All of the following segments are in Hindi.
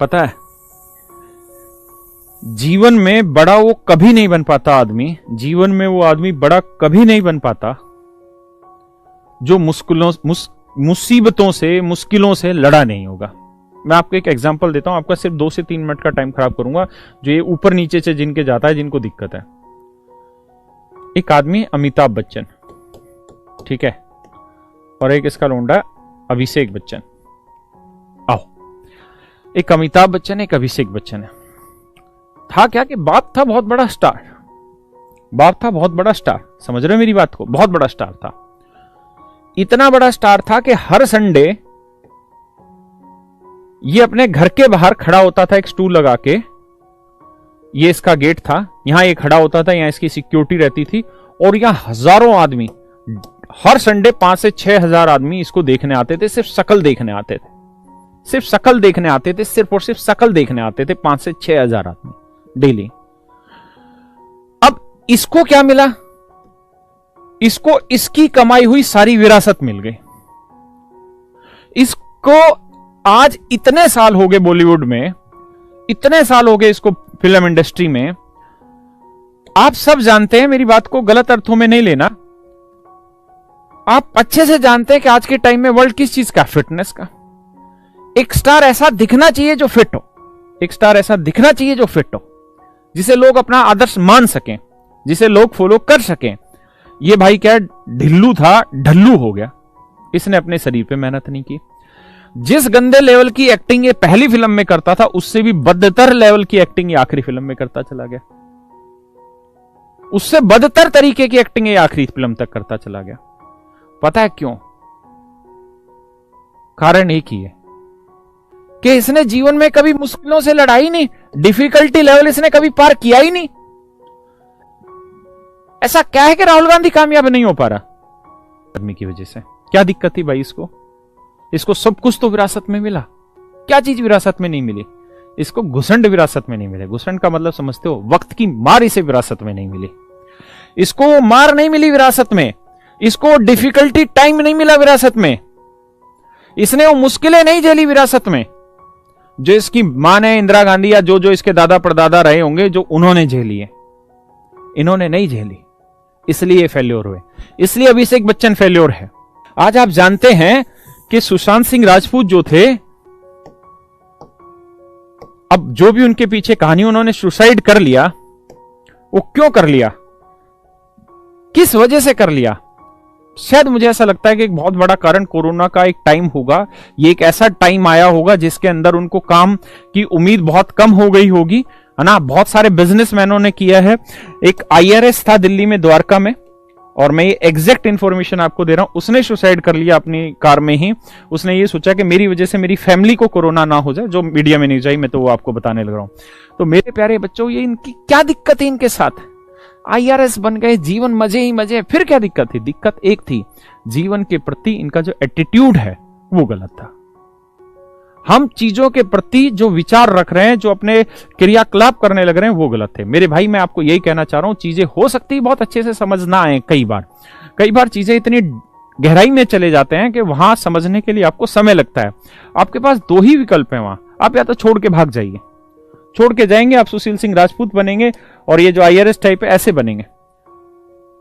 पता है, जीवन में बड़ा वो कभी नहीं बन पाता आदमी, जीवन में वो आदमी बड़ा कभी नहीं बन पाता जो मुसीबतों से, मुश्किलों से लड़ा नहीं होगा। मैं आपको एक एग्जांपल देता हूं, आपका सिर्फ 2 से 3 मिनट का टाइम खराब करूंगा। जो ये ऊपर नीचे से जिनके जाता है, जिनको दिक्कत है। एक आदमी अमिताभ बच्चन, ठीक है, और एक इसका लोंडा अभिषेक बच्चन। आओ, एक अमिताभ बच्चन, एक अभिषेक बच्चन है। था क्या कि बाप था बहुत बड़ा स्टार, बाप था बहुत बड़ा स्टार, समझ रहे हो मेरी बात को? बहुत बड़ा स्टार था, इतना बड़ा स्टार था कि हर संडे ये अपने घर के बाहर खड़ा होता था, एक स्टूल लगा के। ये इसका गेट था, यहां ये खड़ा होता था, यहां इसकी सिक्योरिटी रहती थी, और यहां हजारों आदमी हर संडे 5 से 6 हजार आदमी इसको देखने आते थे। सिर्फ शक्ल देखने आते थे, सिर्फ शक्ल देखने आते थे, सिर्फ और सिर्फ शक्ल देखने आते थे 5 से 6 हजार आदमी डेली। अब इसको क्या मिला? इसको इसकी कमाई हुई सारी विरासत मिल गई। इसको आज इतने साल हो गए बॉलीवुड में, इतने साल हो गए इसको फिल्म इंडस्ट्री में। आप सब जानते हैं, मेरी बात को गलत अर्थों में नहीं लेना, आप अच्छे से जानते हैं कि आज के टाइम में वर्ल्ड किस चीज का? फिटनेस का। एक स्टार ऐसा दिखना चाहिए जो फिट हो, एक स्टार ऐसा दिखना चाहिए जो फिट हो, जिसे लोग अपना आदर्श मान सकें, जिसे लोग फॉलो कर सकें। ये भाई क्या ढिल्लू था, ढल्लू हो गया। इसने अपने शरीर पे मेहनत नहीं की। जिस गंदे लेवल की एक्टिंग ये पहली फिल्म में करता था, उससे भी बदतर लेवल की एक्टिंग ये आखिरी फिल्म में करता चला गया। उससे बदतर तरीके की एक्टिंग ये आखिरी फिल्म तक करता चला गया। पता है क्यों? कारण एक ही है कि इसने जीवन में कभी मुश्किलों से लड़ाई नहीं, डिफिकल्टी लेवल इसने कभी पार किया ही नहीं। ऐसा क्या है कि राहुल गांधी कामयाब नहीं हो पा रहा? आदमी की वजह से। क्या दिक्कत थी भाई इसको? इसको सब कुछ तो विरासत में मिला। क्या चीज विरासत में नहीं मिली? इसको घुसंड विरासत में नहीं मिले। घुसंड का मतलब समझते हो? वक्त की मार इसे विरासत में नहीं मिली। इसको वो मार नहीं मिली विरासत में, इसको डिफिकल्टी टाइम नहीं मिला विरासत में, इसने वो मुश्किलें नहीं झेली विरासत में जो इसकी मां ने, इंदिरा गांधी या जो जो इसके दादा परदादा रहे होंगे, जो उन्होंने झेली है। इन्होंने नहीं झेली, इसलिए फेल्योर हुए, इसलिए अभिषेक बच्चन फेल्योर है। आज आप जानते हैं कि सुशांत सिंह राजपूत जो थे, अब जो भी उनके पीछे कहानी, उन्होंने सुसाइड कर लिया। वो क्यों कर लिया? किस वजह से कर लिया? शायद मुझे ऐसा लगता है कि एक बहुत बड़ा कारण कोरोना का एक टाइम होगा। ये एक ऐसा टाइम आया होगा जिसके अंदर उनको काम की उम्मीद बहुत कम हो गई होगी, है ना। बहुत सारे बिजनेसमैनों ने किया है। एक IRS था दिल्ली में, द्वारका में, और मैं ये एग्जैक्ट इंफॉर्मेशन आपको दे रहा हूं। उसने सुसाइड कर लिया अपनी कार में ही। उसने ये सोचा कि मेरी वजह से मेरी फैमिली को कोरोना ना हो जाए, जो मीडिया में न्यूज आई, मैं तो वो आपको बताने लग रहा हूं। तो मेरे प्यारे बच्चों, ये इनकी क्या दिक्कत है? इनके साथ IRS बन गए, जीवन मजे ही मजे। फिर क्या दिक्कत थी? दिक्कत एक थी, जीवन के प्रति इनका जो एटीट्यूड है वो गलत था। हम चीजों के प्रति जो विचार रख रहे हैं, जो अपने क्रियाकलाप करने लग रहे हैं, वो गलत है। मेरे भाई, मैं आपको यही कहना चाह रहा हूं, चीजें हो सकती है बहुत अच्छे से समझ ना आए। कई बार चीजें इतनी गहराई में चले जाते हैं कि वहां समझने के लिए आपको समय लगता है। आपके पास 2 ही विकल्प है वहां। आप या तो छोड़ के भाग जाइए, छोड़ के जाएंगे आप सुशील सिंह राजपूत बनेंगे, और ये जो IRS टाइप है ऐसे बनेंगे।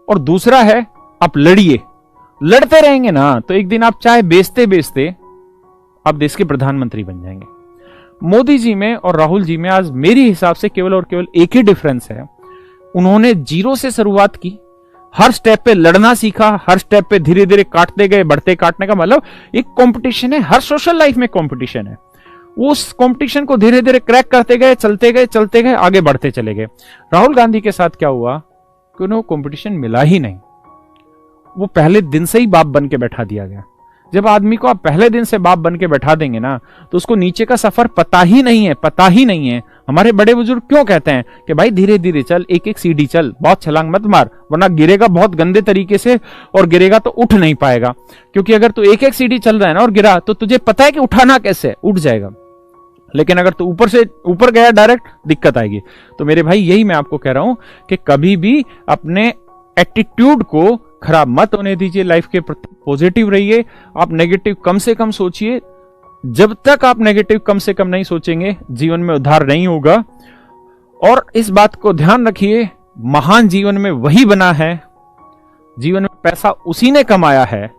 और दूसरा है, आप लड़िए। लड़ते रहेंगे ना तो एक दिन आप चाहे बेचते बेचते आप देश के प्रधानमंत्री बन जाएंगे। मोदी जी में और राहुल जी में आज मेरे हिसाब से केवल और केवल एक ही डिफरेंस है, उन्होंने 0 से शुरुआत की, हर स्टेप पे लड़ना सीखा, हर स्टेप पे धीरे धीरे काटते गए। बढ़ते काटने का मतलब एक कंपटीशन है, हर सोशल लाइफ में कंपटीशन है। उस कंपटीशन को धीरे धीरे क्रैक करते गए, चलते गए, आगे बढ़ते चले गए। राहुल गांधी के साथ क्या हुआ कि उन्हें कंपटीशन मिला ही नहीं। वो पहले दिन से ही बाप बन के बैठा दिया गया। जब आदमी को आप पहले दिन से बाप बन के बैठा देंगे ना, तो उसको नीचे का सफर पता ही नहीं है। हमारे बड़े बुजुर्ग क्यों कहते हैं कि भाई धीरे धीरे चल, एक एक सीढ़ी चल, बहुत छलांग मत मार, वरना गिरेगा बहुत गंदे तरीके से, और गिरेगा तो उठ नहीं पाएगा। क्योंकि अगर तू एक एक सीढ़ी चल रहा है ना और गिरा, तो तुझे पता है कि उठाना कैसे, उठ जाएगा। लेकिन अगर तू ऊपर से ऊपर गया डायरेक्ट, दिक्कत आएगी। तो मेरे भाई, यही मैं आपको कह रहा हूं कि कभी भी अपने एटीट्यूड को खराब मत होने दीजिए। लाइफ के प्रति पॉजिटिव रहिए। आप नेगेटिव कम से कम सोचिए। जब तक आप नेगेटिव कम से कम नहीं सोचेंगे, जीवन में उद्धार नहीं होगा। और इस बात को ध्यान रखिए, महान जीवन में वही बना है, जीवन में पैसा उसी ने कमाया है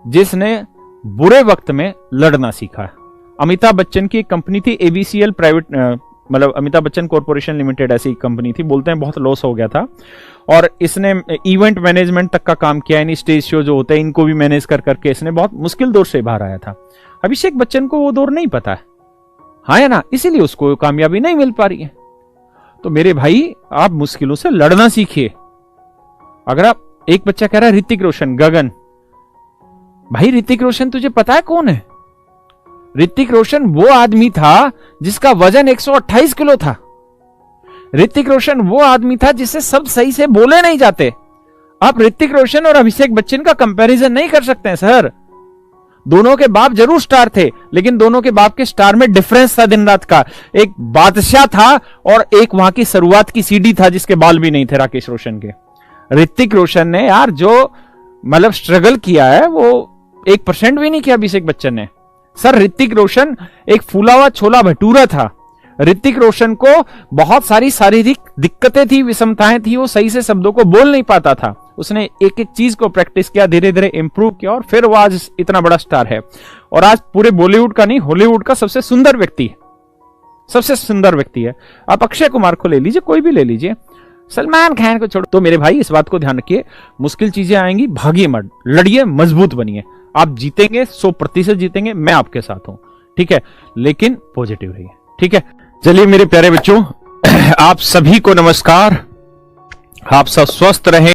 जिसने बुरे वक्त में लड़ना सीखा। अमिताभ बच्चन की एक कंपनी थी ABCL प्राइवेट, मतलब अमिताभ बच्चन कॉर्पोरेशन लिमिटेड ऐसी कंपनी थी, बोलते हैं बहुत लॉस हो गया था। और इसने इवेंट मैनेजमेंट तक का काम किया, यानी स्टेज शो जो होते हैं इनको भी मैनेज कर करके इसने बहुत मुश्किल दौर से बाहर आया था। अभिषेक बच्चन को वो दौर नहीं पता है, हाँ या ना, इसीलिए उसको कामयाबी नहीं मिल पा रही है। तो मेरे भाई, आप मुश्किलों से लड़ना सीखिए। अगर आप, एक बच्चा कह रहा है ऋतिक रोशन, गगन, भाई ऋतिक रोशन तुझे पता है कौन है? ऋतिक रोशन वो आदमी था जिसका वजन 128 किलो था। ऋतिक रोशन वो आदमी था जिससे सब सही से बोले नहीं जाते। आप ऋतिक रोशन और अभिषेक बच्चन का कंपैरिजन नहीं कर सकते हैं सर। दोनों के बाप जरूर स्टार थे, लेकिन दोनों के बाप के स्टार में डिफरेंस था दिन रात का। एक बादशाह था और एक वहां की शुरुआत की सीढ़ी था जिसके बाल भी नहीं थे राकेश रोशन के। ऋतिक रोशन ने यार जो मतलब स्ट्रगल किया है वो 1% भी नहीं किया अभिषेक बच्चन ने। सर ऋतिक रोशन एक फूला हुआ छोला भटूरा था। ऋतिक रोशन को बहुत सारी शारीरिक दिक्कतें थी, विषमताएं थी, वो सही से शब्दों को बोल नहीं पाता था। उसने एक एक चीज को प्रैक्टिस किया, धीरे धीरे इंप्रूव किया और फिर वो आज इतना बड़ा स्टार है। और आज पूरे बॉलीवुड का नहीं, हॉलीवुड का सबसे सुंदर व्यक्ति है, सबसे सुंदर व्यक्ति है। आप अक्षय कुमार को ले लीजिए, कोई भी ले लीजिए, सलमान खान को छोड़ो। तो मेरे भाई इस बात को ध्यान रखिए, मुश्किल चीजें आएंगी, भागिए मत, लड़िए, मजबूत बनिए। आप जीतेंगे, 100% जीतेंगे, मैं आपके साथ हूं, ठीक है, लेकिन पॉजिटिव रहिए, ठीक है। चलिए मेरे प्यारे बच्चों, आप सभी को नमस्कार। आप सब स्वस्थ रहें।